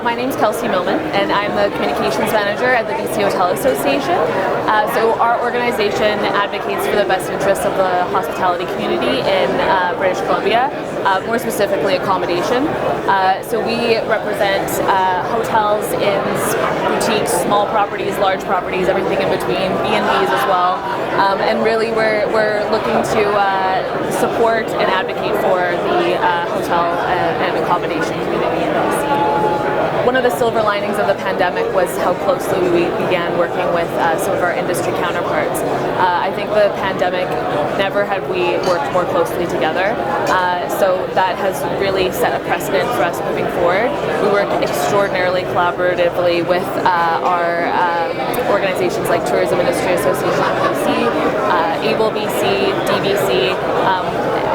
My name's Kelsey Millman, and I'm the Communications Manager at the BCHA Hotel Association. So our organization advocates for the best interests of the hospitality community in British Columbia, more specifically accommodation. So we represent hotels, inns, boutiques, small properties, large properties, everything in between, B&Bs as well. And really we're looking to support and advocate for the hotel and accommodation community in BC. One of the silver linings of the pandemic was how closely we began working with some of our industry counterparts. I think the pandemic, never had we worked more closely together, so that has really set a precedent for us moving forward. We work extraordinarily collaboratively with our organizations like Tourism Industry Association of BC, Able BC, DBC,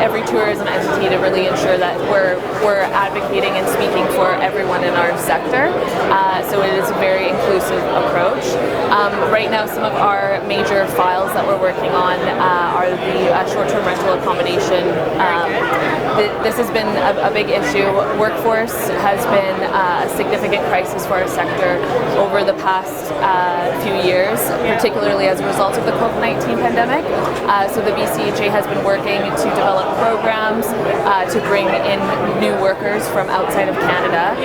every tourism entity to really ensure that we're advocating and speaking for everyone in our sector. So it is a very inclusive approach. Right now, some of our major files that we're working on are the short-term rental accommodation. This has been a big issue. Workforce has been a significant crisis for our sector over the past few years, particularly as a result of the COVID-19 pandemic. So the BCHA has been working to develop programs to bring in new workers from outside of Canada,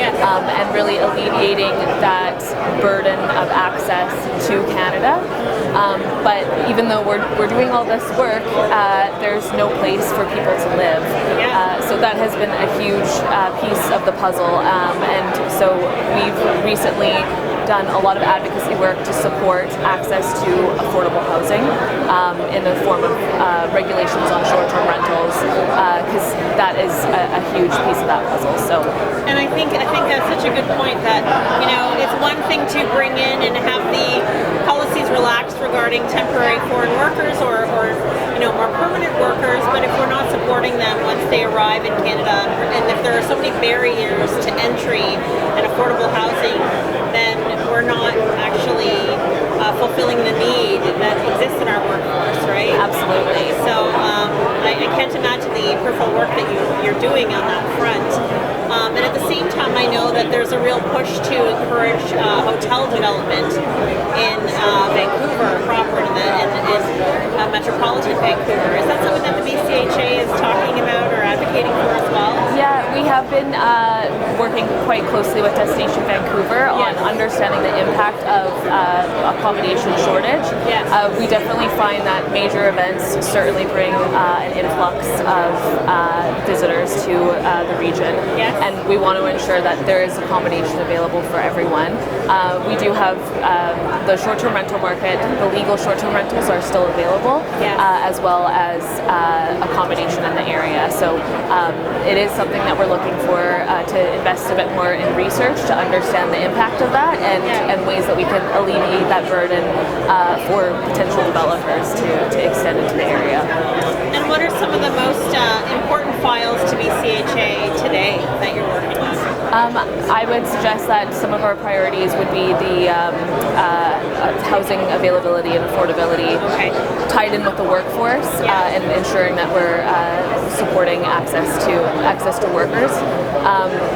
and really alleviating that burden of access to Canada. But even though we're doing all this work, there's no place for people to live. So that has been a huge piece of the puzzle, and so we've recently done a lot of advocacy work to support access to affordable housing in the form of regulations on short-term rentals, because that is a huge piece of that puzzle. And I think that's such a good point that, it's one thing to bring in and have the policies relaxed regarding temporary foreign workers or more permanent workers, but if we're not supporting them once they arrive in Canada, and if there are so many barriers to entry and affordable housing, then we're not actually fulfilling the need that exists in our workforce, right? Absolutely. So I can't imagine the peripheral work that you're doing on that front. And at the same time, I know that there's a real push to encourage hotel development in Vancouver proper and metropolitan Vancouver. Is that something that the BCHA is talking about or advocating for as well? Yeah, we have been working quite closely with Destination Vancouver on understanding the impact of accommodation shortage. We definitely find that major events certainly bring an influx of visitors to the region, and we want to ensure that there is accommodation available for everyone. We do have the short-term rental market. The legal short-term rentals are still available, as well as accommodation in the area. So it is something that we're looking for to invest a bit more in research to understand the impact of that and ways that we can alleviate that burden for potential developers to extend into the area. And what are some of the most important files to BCHA today that you're working on? I would suggest that some of our priorities would be the housing availability and affordability, tied in with the workforce, and ensuring that we're supporting access to workers,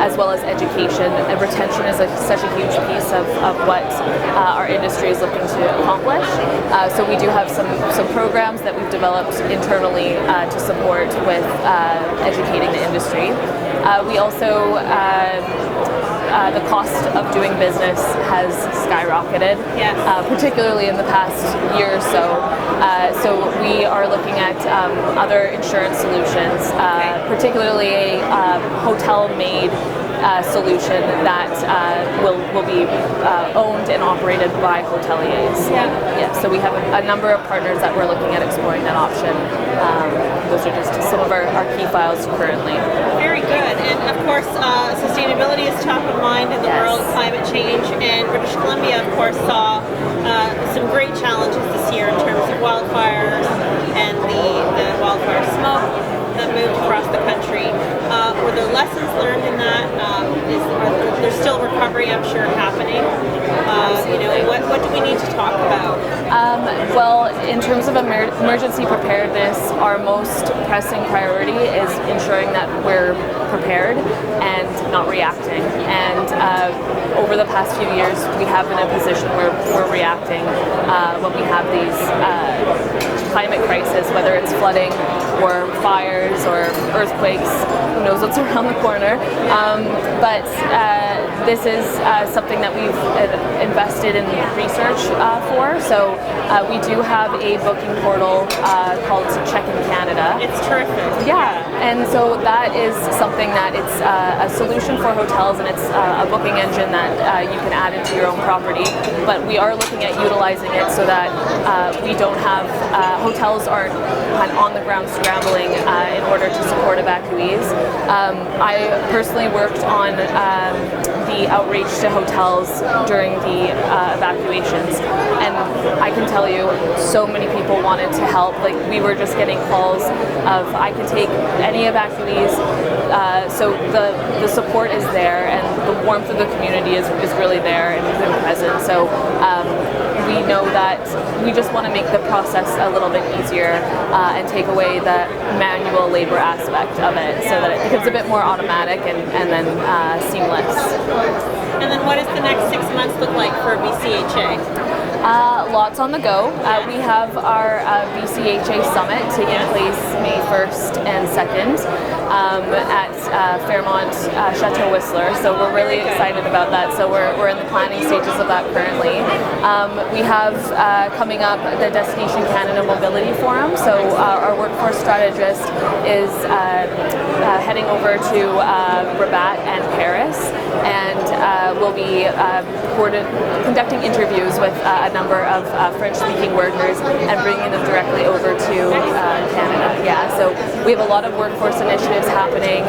as well as education. And retention is such a huge piece of what our industry is looking to accomplish. So we do have some programs that we've developed internally to support with educating the industry. We also the cost of doing business has skyrocketed, particularly in the past year or so. So we are looking at other insurance solutions, particularly a hotel-made solution that will be owned and operated by hoteliers. So we have a number of partners that we're looking at exploring that option. Those are just some of our key files currently. Very good. And of course, sustainability is top of mind in the world of climate change, and British Columbia, of course, saw some great challenges this year in terms of wildfires and the wildfire smoke that moved across the country. Were there lessons learned in that? There's still recovery, I'm sure, happening. What do we need to talk about? Well, in terms of emergency preparedness, our most pressing priority is ensuring that we're prepared and not reacting. And over the past few years, we have been in a position where we're reacting when we have these climate crisis, whether it's flooding or fires or earthquakes. Who knows what's around the corner? But this is something that we've invested in research for. So we do have a booking portal called Check-in Canada. It's terrific. Yeah, and so that is something that it's a solution for hotels, and it's a booking engine that you can add into your own property. But we are looking at utilizing it so that we don't have hotels aren't on the ground scrambling in order to support evacuees. I personally worked on the outreach to hotels during the evacuations, and I can tell you, so many people wanted to help. Like, we were just getting calls of, I can take any evacuees. So the support is there, and the warmth of the community is really there and present. So we know that we just want to make the process a little bit easier and take away the manual labor aspect of it, so that it becomes a bit more automatic and then seamless. And then what does the next 6 months look like for BCHA? Lots on the go. We have our BCHA Summit taking place May 1st and 2nd at Fairmont Chateau Whistler. So we're really excited about that. So we're in the planning stages of that currently. We have coming up the Destination Canada Mobility Forum. So our workforce strategist is heading over to Rabat and Paris, and we'll be conducting interviews with a number of French-speaking workers and bringing them directly over to Canada. Yeah, so we have a lot of workforce initiatives happening,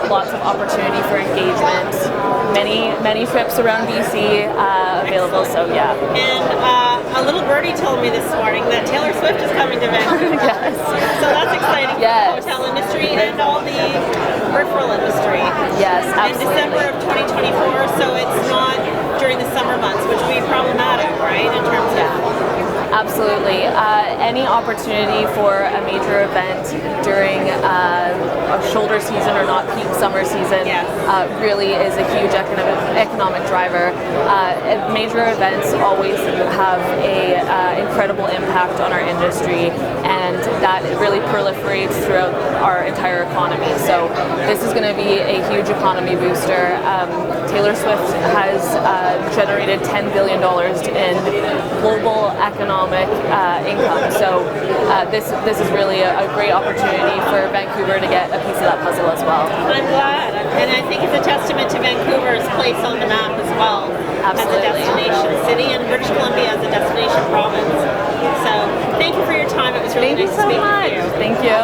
lots of opportunity for engagement, many trips around BC available. So yeah. And a little birdie told me this morning that Taylor Swift is coming to Vancouver. Yes. So that's exciting Yes. for the hotel industry and all the peripheral industry. Yes, absolutely. In December of 2024, so it's not during the summer months, which would be problematic, right, in terms of... Absolutely. Any opportunity for a major event during a shoulder season or not peak summer season really is a huge economic driver. Major events always have a incredible impact on our industry, and that really proliferates throughout our entire economy. So this is going to be a huge economy booster. Taylor Swift has generated $10 billion in global economic income. So this is really a great opportunity for Vancouver to get a piece of that puzzle as well. I'm glad, and I think it's a testament to Vancouver's place on the map as well. Absolutely. As a destination city, and British Columbia as a destination province. So thank you for your time. It was really nice to speak with you. Thank you.